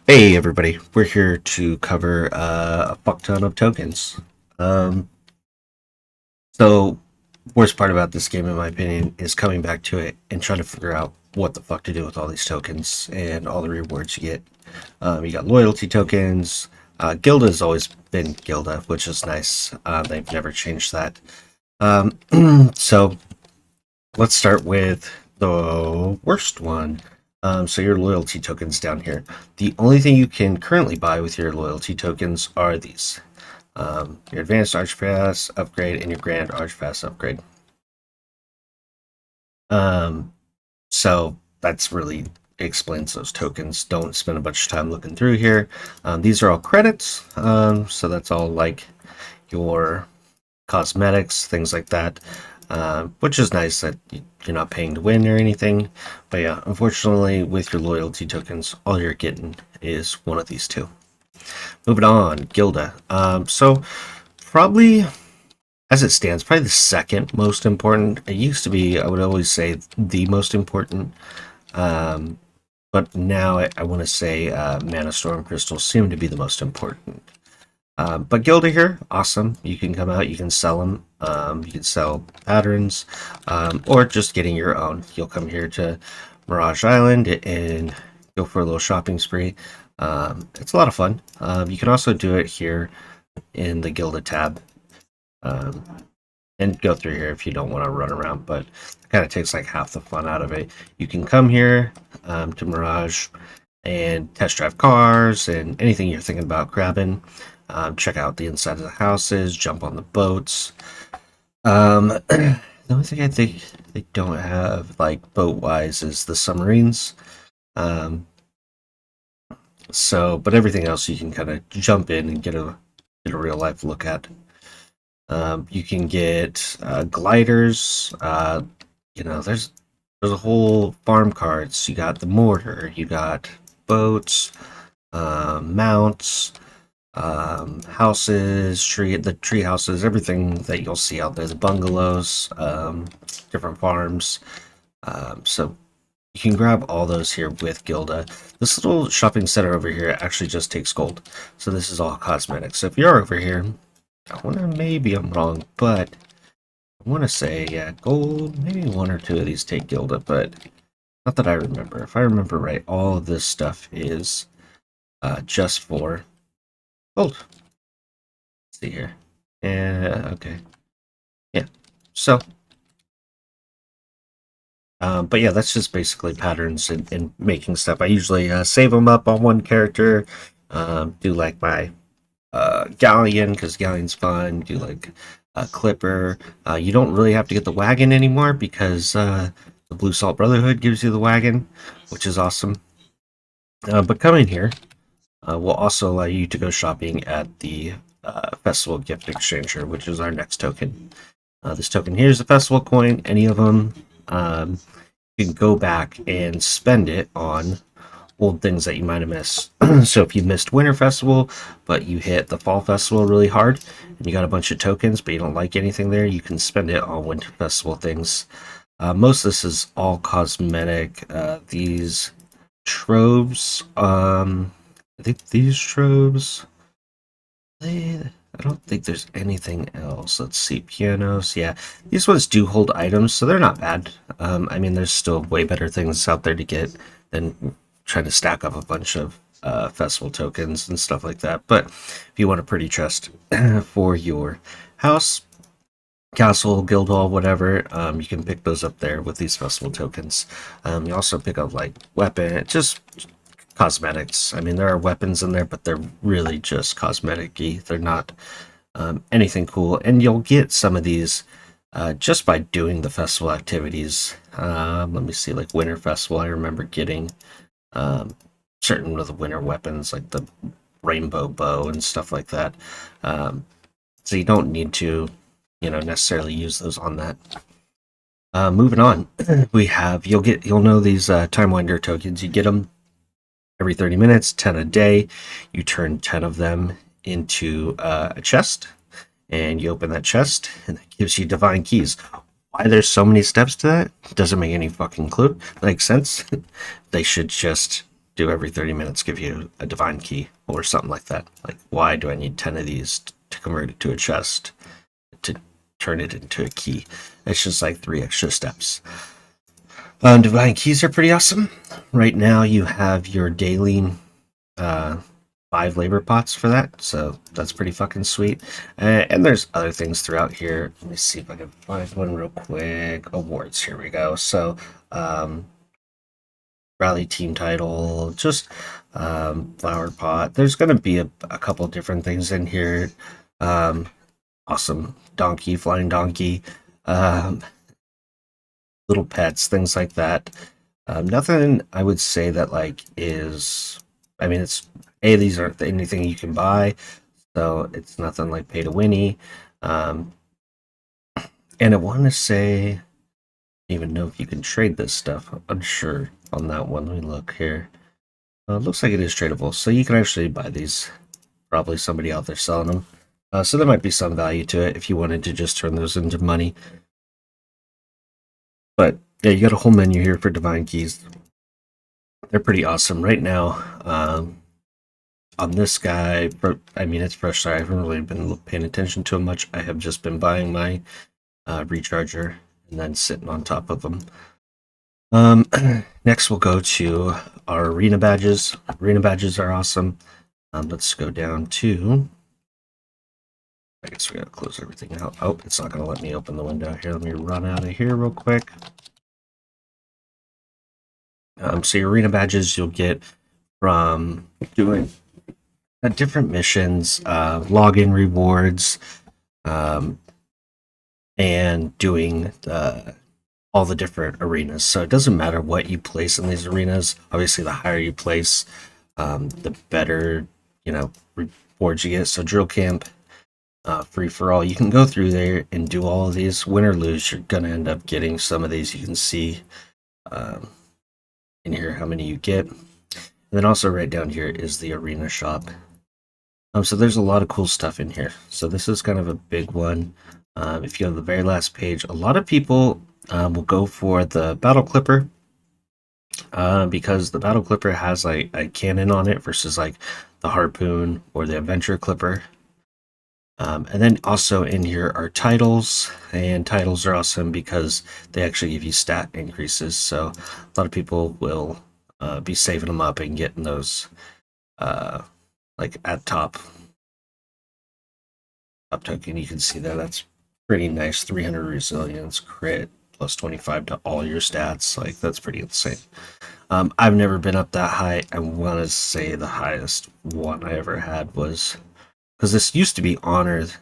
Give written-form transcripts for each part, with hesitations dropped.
Hey everybody, we're here to cover a fuck ton of tokens. Um, so, worst part about this game, in my opinion, is coming back to it and trying to figure out what the fuck to do with all these tokens and all the rewards you get. You got loyalty tokens. Gilda has always been Gilda, which is nice. They've never changed that. Um, so, let's start with the worst one. So your loyalty tokens down here. The only thing you can currently buy with your loyalty tokens are these. Your advanced archpass upgrade and your grand archpass upgrade. Um, so that's really explains those tokens. Don't spend a bunch of time looking through here. These are all credits. So that's all like your cosmetics, things like that, which is nice that you're not paying to win or anything. But yeah, unfortunately, with your loyalty tokens, all you're getting is one of these two. Moving on, Gilda. So probably as it stands, probably the second most important. It used to be, I would always say, the most important. Um, but now I want to say Mana Storm crystals seem to be the most important. But Gilda here, awesome. You can come out, you can sell them. You can sell patterns, or just getting your own. You'll come here to Mirage Island and go for a little shopping spree. It's a lot of fun. You can also do it here in the Gilda tab, um, and go through here if you don't want to run around, but it kind of takes like half the fun out of it. You can come here to Mirage and test drive cars and anything you're thinking about grabbing. Check out the inside of the houses, jump on the boats. The only thing I think they don't have, like, boat-wise, is the submarines. Um, but everything else you can kind of jump in and get a real-life look at. You can get gliders. There's a whole farm carts. You got the mortar. You got boats, mounts, houses, the tree houses, everything that you'll see out there, the bungalows, different farms. So you can grab all those here with Gilda. This little shopping center over here actually just takes gold. So this is all cosmetics. So if you're over here, maybe I'm wrong, but I want to say, yeah, gold, maybe one or two of these take Gilda, but not that I remember. If I remember right, all of this stuff is just for gold. See here. Yeah, okay. Yeah. So, but yeah, that's just basically patterns in making stuff. I usually save them up on one character. Do like my galleon because galleon's fun. Do like a clipper. You don't really have to get the wagon anymore because the Blue Salt Brotherhood gives you the wagon, which is awesome. But coming here will also allow you to go shopping at the Festival Gift Exchanger, which is our next token. This token here is a festival coin. Any of them, you can go back and spend it on old things that you might have missed. So if you missed Winter Festival, but you hit the Fall Festival really hard, and you got a bunch of tokens, but you don't like anything there, you can spend it on Winter Festival things. Most of this is all cosmetic. These troves, I think these troves, I don't think there's anything else. Let's see, pianos. Yeah, these ones do hold items, so they're not bad. I mean, there's still way better things out there to get than trying to stack up a bunch of festival tokens and stuff like that. But if you want a pretty chest for your house, castle, guild hall, whatever, you can pick those up there with these festival tokens. You also pick up like weapon, just cosmetics. I mean, there are weapons in there, but they're really just cosmetic-y. They're not anything cool. And you'll get some of these just by doing the festival activities. Let me see, like Winter Festival, I remember getting certain of the winter weapons, like the rainbow bow and stuff like that. So you don't need to, necessarily use those on that. Moving on, you'll know these Time Winder tokens. You get them every 30 minutes, 10 a day. You turn 10 of them into a chest, and you open that chest, and that gives you divine keys. Why there's so many steps to that doesn't make any fucking clue. Makes sense. They should just do every 30 minutes give you a divine key or something like that. Like, why do I need 10 of these to convert it to a chest, to turn it into a key? It's just like 3 extra steps. Divine keys are pretty awesome. Right now you have your daily 5 labor pots for that, so that's pretty fucking sweet. And there's other things throughout here. Let me see if I can find one real quick. Awards, here we go. So rally team title, just flower pot. There's going to be a couple different things in here. Awesome donkey, flying donkey, little pets, things like that. Nothing I would say that like is, I mean, it's these aren't anything you can buy, so it's nothing like pay to winny. And I want to say, I don't even know if you can trade this stuff. I'm unsure on that one. Let me look here. Looks like it is tradable, so you can actually buy these. Probably somebody out there selling them. So there might be some value to it if you wanted to just turn those into money. But yeah, you got a whole menu here for divine keys. They're pretty awesome right now. On this guy, I mean, it's fresh. I haven't really been paying attention to him much. I have just been buying my recharger and then sitting on top of them. Next, we'll go to our arena badges. Arena badges are awesome. Let's go down to. I guess we gotta close everything out. Oh, it's not gonna let me open the window here. Let me run out of here real quick. So your arena badges you'll get from doing different missions, login rewards, and doing all the different arenas. So it doesn't matter what you place in these arenas. Obviously, the higher you place, the better, rewards you get. So drill camp, free for all. You can go through there and do all of these. Win or lose, you're gonna end up getting some of these. You can see in here how many you get. And then also right down here is the arena shop. So there's a lot of cool stuff in here. So this is kind of a big one. If you go to the very last page, a lot of people will go for the battle clipper because the battle clipper has like a cannon on it versus like the harpoon or the adventure clipper. And then also in here are titles, and titles are awesome because they actually give you stat increases. So a lot of people will be saving them up and getting those like at top token. You can see there, that's pretty nice. 300 resilience, crit, plus 25 to all your stats. Like, that's pretty insane. I've never been up that high. I want to say the highest one I ever had was, because this used to be honored,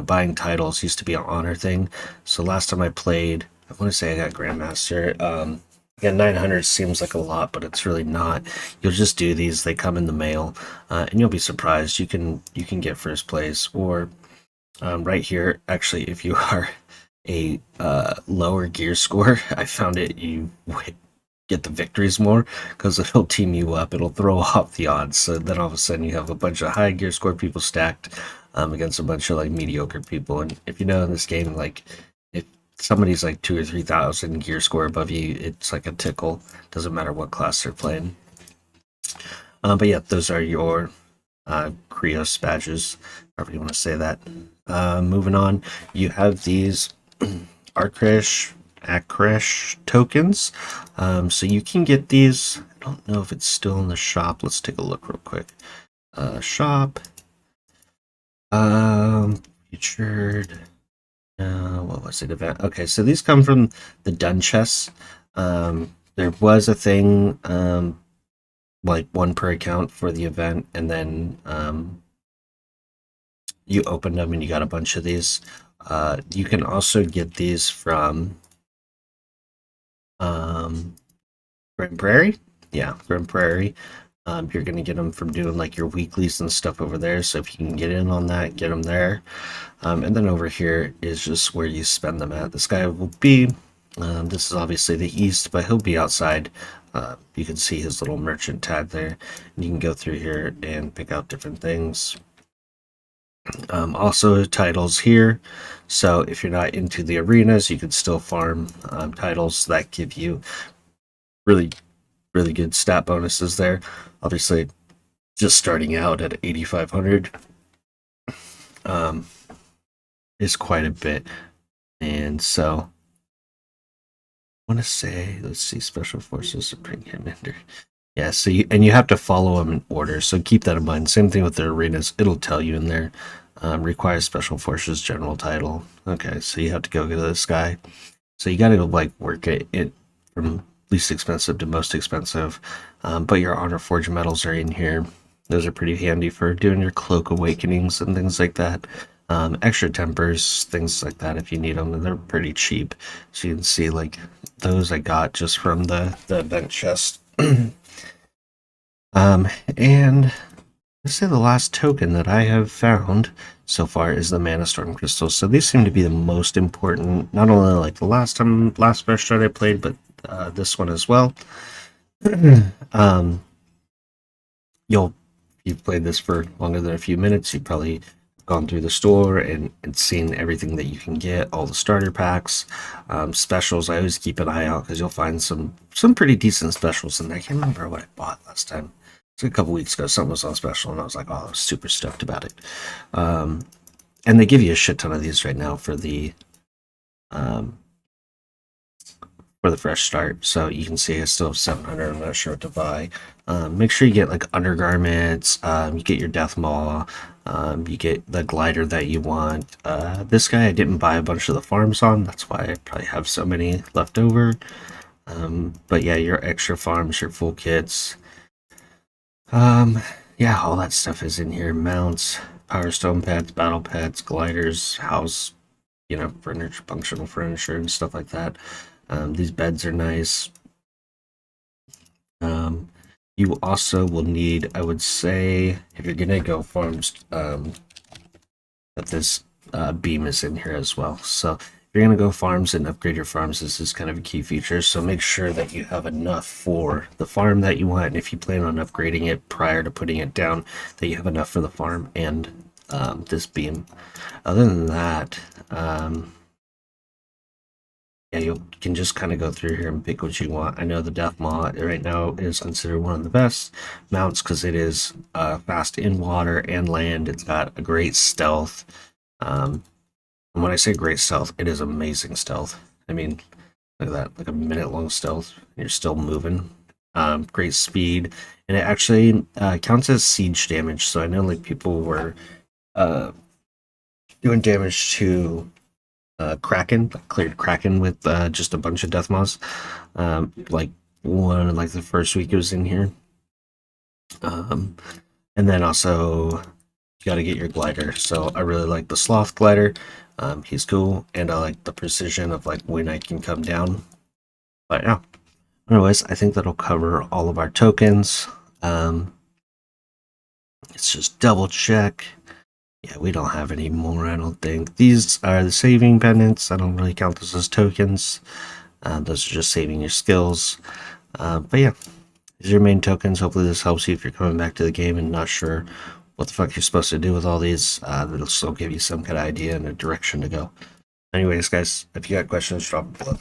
buying titles used to be an honor thing. So last time I played, I want to say I got Grandmaster. Again, 900 seems like a lot, but it's really not. You'll just do these; they come in the mail, and you'll be surprised. You can get first place, or right here. Actually, if you are a lower gear score, I found it you get the victories more because it'll team you up. It'll throw off the odds. So then all of a sudden you have a bunch of high gear score people stacked against a bunch of like mediocre people. And if you know in this game, like if somebody's like 2,000 or 3,000 gear score above you, it's like a tickle. Doesn't matter what class they're playing. But yeah, those are your Krios badges, however you want to say that. Moving on, you have these Archeage tokens. So you can get these. I don't know if it's still in the shop. Let's take a look real quick. Shop. Featured. What was it? Event. Okay, so these come from the dun chests. There was a thing, like one per account for the event, and then you opened them and you got a bunch of these. You can also get these from Grand Prairie. Yeah, Grand Prairie. You're going to get them from doing like your weeklies and stuff over there. So if you can get in on that, get them there. And then over here is just where you spend them at. This guy will be, this is obviously the east, but he'll be outside. You can see his little merchant tag there. And you can go through here and pick out different things. Also titles here. So if you're not into the arenas, you can still farm titles that give you really really good stat bonuses there. Obviously, just starting out at 8,500 is quite a bit. And so I want to say, let's see, Special Forces, Supreme Commander. Yeah, so you have to follow them in order, so keep that in mind. Same thing with the arenas, it'll tell you in there. Requires Special Forces General title. Okay, so you have to go to this guy. So you got to like work it from least expensive to most expensive. But your Honor Forge medals are in here. Those are pretty handy for doing your Cloak Awakenings and things like that. Extra tempers, things like that if you need them, and they're pretty cheap. So you can see like those I got just from the event chest. And let's say the last token that I have found so far is the Mana Storm crystals. So these seem to be the most important, not only like the last Fresh Start I played, but this one as well. You'll, if you've played this for longer than a few minutes, you've probably gone through the store and seen everything that you can get, all the starter packs, specials. I always keep an eye out because you'll find some pretty decent specials in there. I can't remember what I bought last time. It's a couple weeks ago. Something was on special, and I was like, oh, I was super stoked about it. And they give you a shit ton of these right now for the fresh start. So you can see I still have 700. I'm not sure what to buy. Make sure you get like undergarments. You get your death maw. You get the glider that you want. This guy I didn't buy a bunch of the farms on. That's why I probably have so many left over. But yeah, your extra farms, your full kits. Yeah, all that stuff is in here. Mounts, power stone pads, battle pads, gliders, house, furniture, functional furniture, and stuff like that. These beds are nice. You also will need, I would say, if you're gonna go farms, that this beam is in here as well. So if you're gonna go farms and upgrade your farms, this is kind of a key feature. So make sure that you have enough for the farm that you want, and if you plan on upgrading it prior to putting it down, that you have enough for the farm and this beam. Other than that, yeah, you can just kind of go through here and pick what you want. I know the Death Maw right now is considered one of the best mounts because it is fast in water and land. It's got a great stealth. And when I say great stealth, it is amazing stealth. I mean, look at that, like a minute-long stealth. You're still moving. Great speed, and it actually counts as siege damage. So I know like people were doing damage to Kraken, cleared Kraken with just a bunch of death moths. Like the first week it was in here. And then also you got to get your glider. So I really like the Sloth glider. He's cool, and I like the precision of like when I can come down. But yeah, otherwise I think that'll cover all of our tokens. Let's just double check. Yeah, we don't have any more, I don't think. These are the saving pendants. I don't really count those as tokens. Those are just saving your skills. But yeah, these are your main tokens. Hopefully this helps you if you're coming back to the game and not sure what the fuck you're supposed to do with all these. It'll still give you some kind of idea and a direction to go. Anyways, guys, if you got questions, drop them below.